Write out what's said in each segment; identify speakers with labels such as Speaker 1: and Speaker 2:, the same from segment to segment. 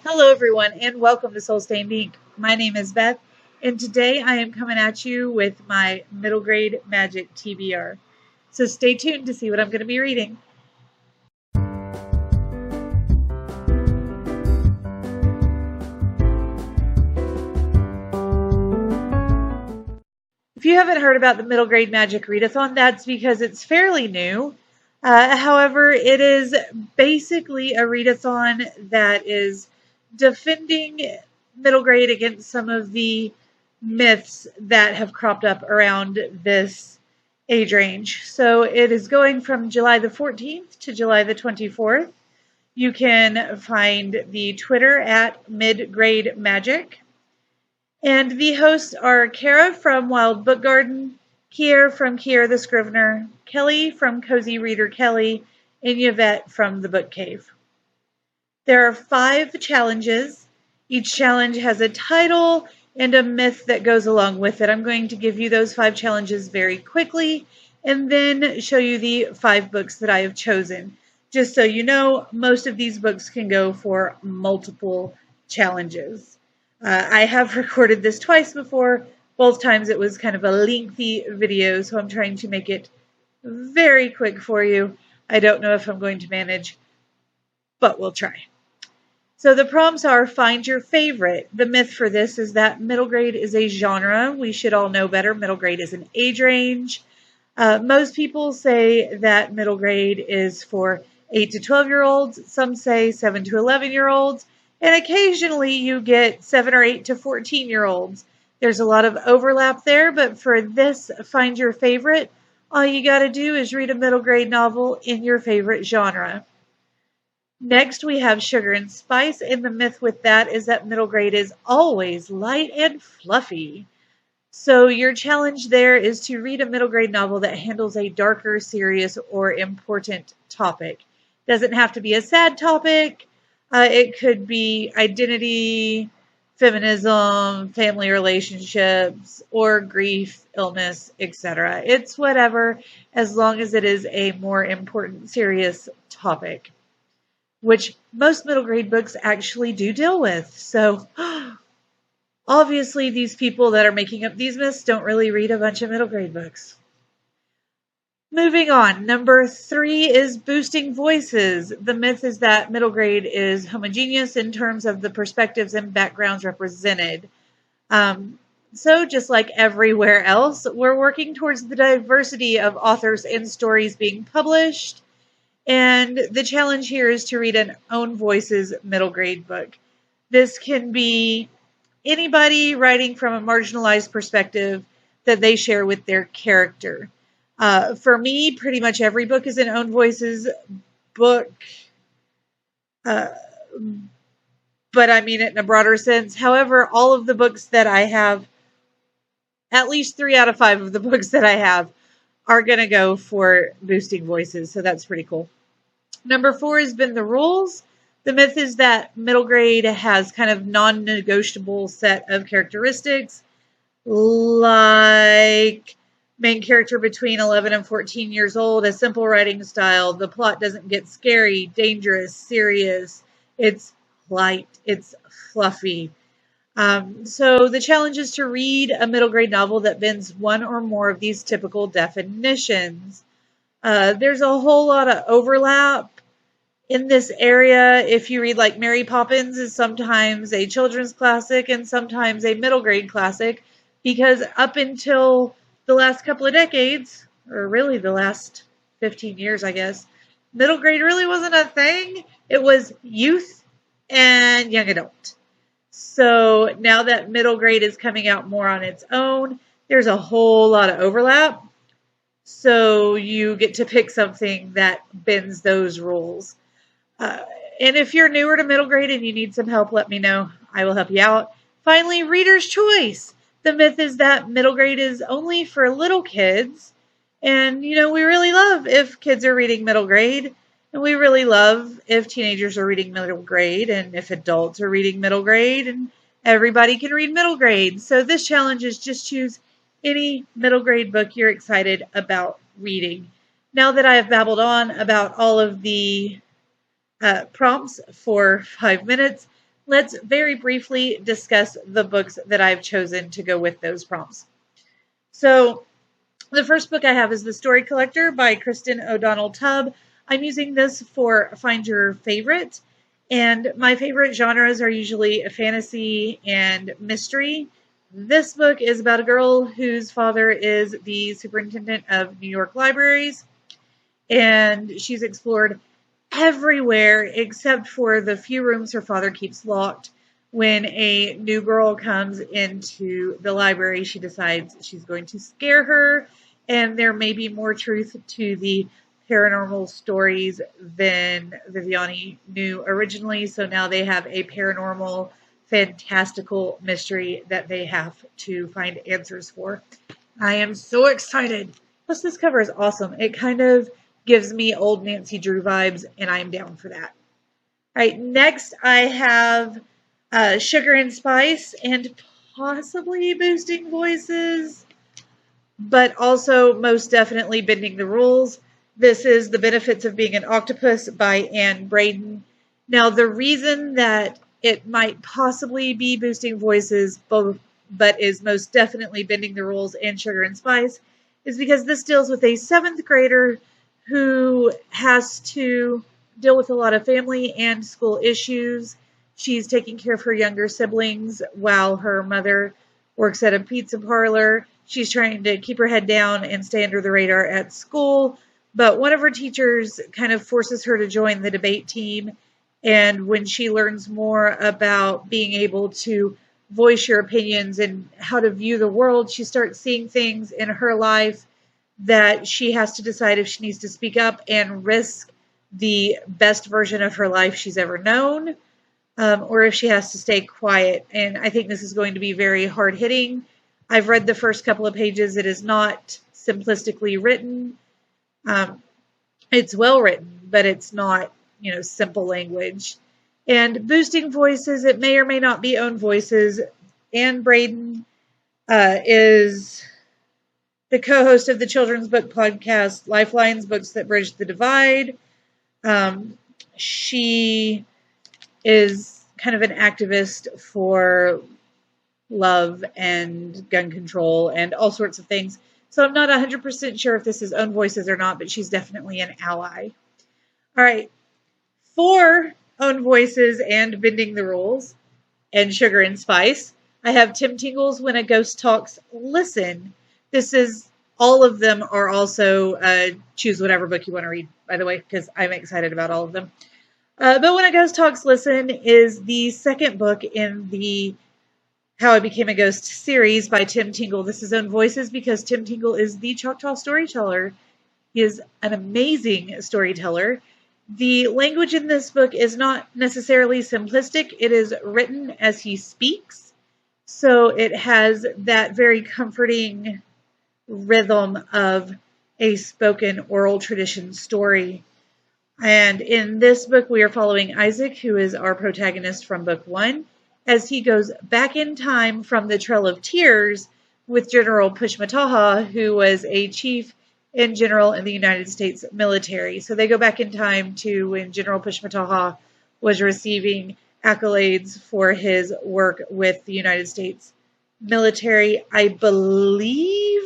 Speaker 1: Hello, everyone, and welcome to Soul Stained Ink. My name is Beth, and today I am coming at you with my middle grade magic TBR. So stay tuned to see what I'm going to be reading. If you haven't heard about the middle grade magic readathon, that's because it's fairly new. However, it is basically a readathon that is defending middle grade against some of the myths that have cropped up around this age range. So it is going from July the 14th to July the 24th. You can find the Twitter at midgrademagic. And the hosts are Cara from Wilde Book Garden, Kier from Kier the Scrivener, Kelly from Cozy Reader Kelly, and Yvette from the BookCave. There are 5 challenges. Each challenge has a title and a myth that goes along with it. I'm going to give you those 5 challenges very quickly and then show you the 5 books that I have chosen. Just so you know, most of these books can go for multiple challenges. I have recorded this twice before. Both times it was kind of a lengthy video, so I'm trying to make it very quick for you. I don't know if I'm going to manage, but we'll try. So the prompts are: find your favorite. The myth for this is that middle grade is a genre. We should all know better. Middle grade is an age range. Most people say that middle grade is for 8 to 12-year-olds. Some say 7 to 11-year-olds. And occasionally you get 7 or 8 to 14-year-olds. There's a lot of overlap there, but for this find your favorite, all you got to do is read a middle grade novel in your favorite genre. Next, we have Sugar and Spice, and the myth with that is that middle grade is always light and fluffy. So your challenge there is to read a middle grade novel that handles a darker, serious, or important topic. Doesn't have to be a sad topic. It could be identity, feminism, family relationships, or grief, illness, etc. It's whatever, as long as it is a more important, serious topic, which most middle grade books actually do deal with. So obviously these people that are making up these myths don't really read a bunch of middle grade books. Moving on, number 3 is boosting voices. The myth is that middle grade is homogeneous in terms of the perspectives and backgrounds represented. So just like everywhere else, we're working towards the diversity of authors and stories being published. And the challenge here is to read an own voices middle grade book. This can be anybody writing from a marginalized perspective that they share with their character. For me, pretty much every book is an own voices book, but I mean it in a broader sense. However, all of the books that I have, at least 3 out of 5 of the books that I have, are going to go for boosting voices, so that's pretty cool. Number 4 has been the rules. The myth is that middle grade has kind of non-negotiable set of characteristics, like main character between 11 and 14 years old, a simple writing style, the plot doesn't get scary, dangerous, serious, it's light, it's fluffy. So the challenge is to read a middle grade novel that bends one or more of these typical definitions. There's a whole lot of overlap in this area. If you read like Mary Poppins is sometimes a children's classic and sometimes a middle grade classic, because up until the last couple of decades, or really the last 15 years, I guess, middle grade really wasn't a thing. It was youth and young adult. So now that middle grade is coming out more on its own, there's a whole lot of overlap. So you get to pick something that bends those rules. And if you're newer to middle grade and you need some help, let me know. I will help you out. Finally, reader's choice. The myth is that middle grade is only for little kids. And, we really love if kids are reading middle grade. And we really love if teenagers are reading middle grade. And if adults are reading middle grade. And everybody can read middle grade. So this challenge is just choose any middle grade book you're excited about reading. Now that I have babbled on about all of the prompts for 5 minutes, let's very briefly discuss the books that I've chosen to go with those prompts. So the first book I have is The Story Collector by Kristen O'Donnell Tubb. I'm using this for Find Your Favorite, and my favorite genres are usually fantasy and mystery. This book is about a girl whose father is the superintendent of New York libraries, and she's explored everywhere except for the few rooms her father keeps locked. When a new girl comes into the library, she decides she's going to scare her, and there may be more truth to the paranormal stories than Viviani knew originally, so now they have a paranormal, fantastical mystery that they have to find answers for. I am so excited. Plus, this cover is awesome. It kind of gives me old Nancy Drew vibes, and I am down for that. All right, next I have Sugar and Spice and possibly Boosting Voices, but also most definitely Bending the Rules. This is The Benefits of Being an Octopus by Anne Braden. Now, the reason that it might possibly be Boosting Voices, both, but is most definitely Bending the Rules and Sugar and Spice, is because this deals with a 7th grader who has to deal with a lot of family and school issues. She's taking care of her younger siblings while her mother works at a pizza parlor. She's trying to keep her head down and stay under the radar at school, but one of her teachers kind of forces her to join the debate team. And when she learns more about being able to voice your opinions and how to view the world, she starts seeing things in her life that she has to decide if she needs to speak up and risk the best version of her life she's ever known, or if she has to stay quiet. And I think this is going to be very hard-hitting. I've read the first couple of pages. It is not simplistically written. It's well written, but it's not, simple language. And Boosting Voices, it may or may not be own voices. Anne Braden is the co-host of the children's book podcast Lifelines, Books That Bridge the Divide. She is kind of an activist for love and gun control and all sorts of things. So I'm not 100% sure if this is own voices or not, but she's definitely an ally. All right. For own voices and Bending the Rules and Sugar and Spice, I have Tim Tingle's When a Ghost Talks, Listen. This is, all of them are also, choose whatever book you want to read, by the way, because I'm excited about all of them. But When a Ghost Talks, Listen is the second book in the How I Became a Ghost series by Tim Tingle. This is own voices because Tim Tingle is the Choctaw storyteller. He is an amazing storyteller. The language in this book is not necessarily simplistic. It is written as he speaks. So it has that very comforting rhythm of a spoken oral tradition story. And in this book, we are following Isaac, who is our protagonist from book 1, as he goes back in time from the Trail of Tears with General Pushmataha, who was a chief and general in the United States military. So they go back in time to when General Pushmataha was receiving accolades for his work with the United States military, I believe,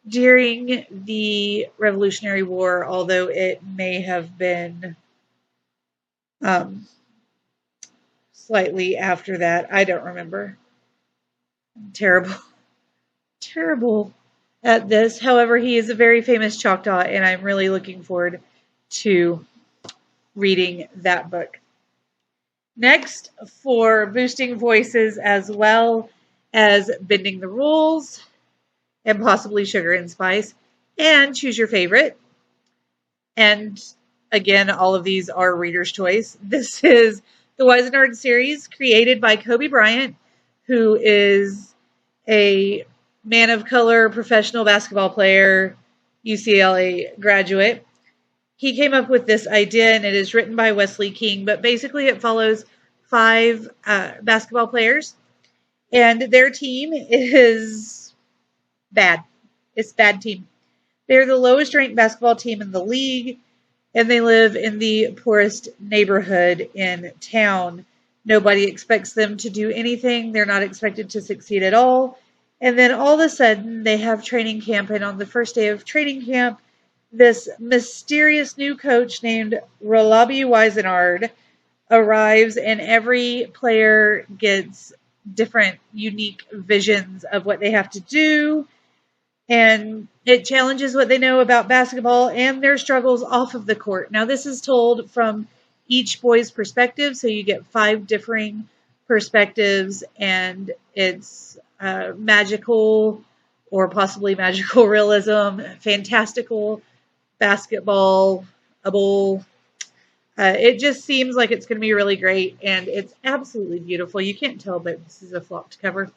Speaker 1: during the Revolutionary War, although it may have been slightly after that. I don't remember. I'm terrible at this. However, he is a very famous Choctaw, and I'm really looking forward to reading that book. Next, for Boosting Voices as well as Bending the Rules, and possibly Sugar and Spice, and Choose Your Favorite. And again, all of these are reader's choice. This is the Wise and Nerd series created by Kobe Bryant, who is a man of color, professional basketball player, UCLA graduate. He came up with this idea, and it is written by Wesley King, but basically it follows 5 basketball players, and their team is bad. It's a bad team. They're the lowest ranked basketball team in the league, and they live in the poorest neighborhood in town. Nobody expects them to do anything. They're not expected to succeed at all. And then all of a sudden, they have training camp. And on the first day of training camp, this mysterious new coach named Rolabi Weisenard arrives, and every player gets different, unique visions of what they have to do. And it challenges what they know about basketball and their struggles off of the court. Now, this is told from each boy's perspective, so you get 5 differing perspectives, and it's magical or possibly magical realism, fantastical basketball, a bowl. It just seems like it's going to be really great, and it's absolutely beautiful. You can't tell, but this is a flopped cover.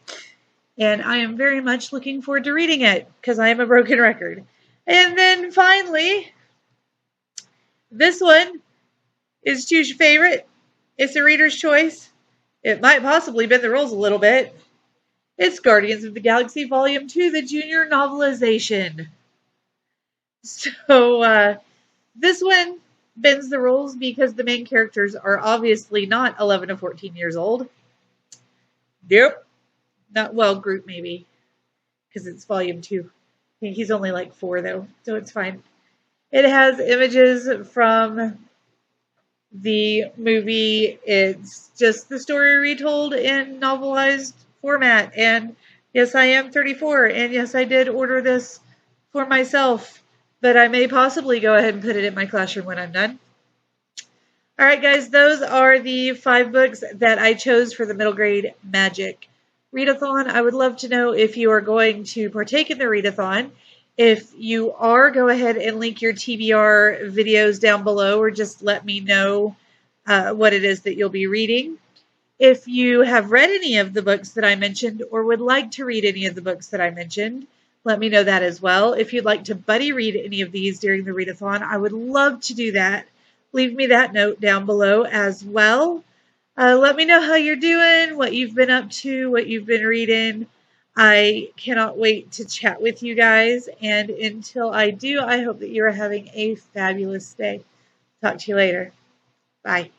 Speaker 1: And I am very much looking forward to reading it, because I am a broken record. And then finally, this one is Choose Your Favorite. It's a reader's choice. It might possibly bend the rules a little bit. It's Guardians of the Galaxy Volume 2, the junior novelization. So, this one bends the rules because the main characters are obviously not 11 to 14 years old. Nope. Not, well, Groot maybe, because it's Volume 2. He's only like 4, though, so it's fine. It has images from the movie. It's just the story retold in novelized format. And yes, I am 34, and yes, I did order this for myself, but I may possibly go ahead and put it in my classroom when I'm done. All right, guys, those are the 5 books that I chose for the middle grade magic readathon. I would love to know if you are going to partake in the readathon. If you are, go ahead and link your TBR videos down below, or just let me know what it is that you'll be reading. If you have read any of the books that I mentioned, or would like to read any of the books that I mentioned, let me know that as well. If you'd like to buddy read any of these during the readathon, I would love to do that. Leave me that note down below as well. Let me know how you're doing, what you've been up to, what you've been reading. I cannot wait to chat with you guys. And until I do, I hope that you are having a fabulous day. Talk to you later. Bye.